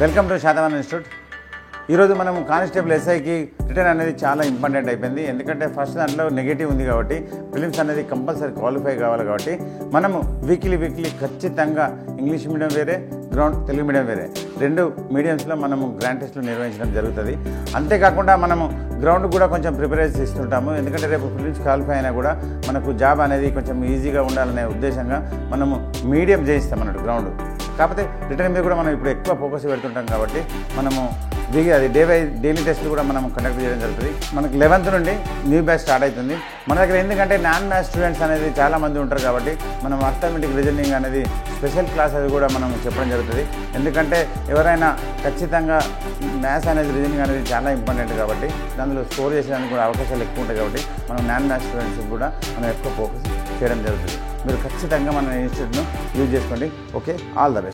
Welcome to Satavahana institute. ఈరోజు మనం constable ఎస్ఐకి రిటర్న్ అనేది చాలా ఇంపార్టెంట్ అయిపోయింది. ఎందుకంటే ఫస్ట్ దాంట్లో నెగిటివ్ ఉంది కాబట్టి ఫిలిమ్స్ అనేది కంపల్సరీ క్వాలిఫై కావాలి. కాబట్టి మనము వీక్లీ ఖచ్చితంగా ఇంగ్లీష్ మీడియం వేరే, గ్రౌండ్ తెలుగు మీడియం వేరే, రెండు మీడియంస్లో మనము గ్రాండ్ టెస్ట్లు నిర్వహించడం జరుగుతుంది. అంతేకాకుండా మనము గ్రౌండ్ కూడా కొంచెం ప్రిపరేషన్ ఇస్తుంటాము. ఎందుకంటే రేపు ఫిలిమ్స్ క్వాలిఫై అయినా కూడా మనకు జాబ్ అనేది కొంచెం ఈజీగా ఉండాలనే ఉద్దేశంగా మనము మీడియం చేయిస్తాం అన్నట్టు గ్రౌండ్. కాకపోతే రిటర్న్ మీద కూడా మనం ఇప్పుడు ఎక్కువ ఫోకస్ పెడుతుంటాం కాబట్టి మనము అది డైలీ టెస్ట్లు కూడా మనం కండక్ట్ చేయడం జరుగుతుంది. మనకి 11th నుండి న్యూ బ్యాచ్ స్టార్ట్ అవుతుంది. మన దగ్గర ఎందుకంటే నాన్ మ్యాథ్స్ స్టూడెంట్స్ అనేది చాలామంది ఉంటారు కాబట్టి మనం అర్థమెటిక్ రీజనింగ్ అనేది స్పెషల్ క్లాస్ అది కూడా మనం చెప్పడం జరుగుతుంది. ఎందుకంటే ఎవరైనా ఖచ్చితంగా మ్యాథ్స్ అనేది రీజనింగ్ అనేది చాలా ఇంపార్టెంట్ కాబట్టి దానిలో స్కోర్ చేసేదానికి కూడా అవకాశాలు ఎక్కువ ఉంటాయి. కాబట్టి మనం నాన్ మ్యాథ్స్ స్టూడెంట్స్ కూడా మనం ఎక్కువ ఫోకస్ చేయడం జరుగుతుంది. మీరు ఖచ్చితంగా మన ఇన్స్టిట్యూట్ను యూజ్ చేసుకోండి. Okay, all the best.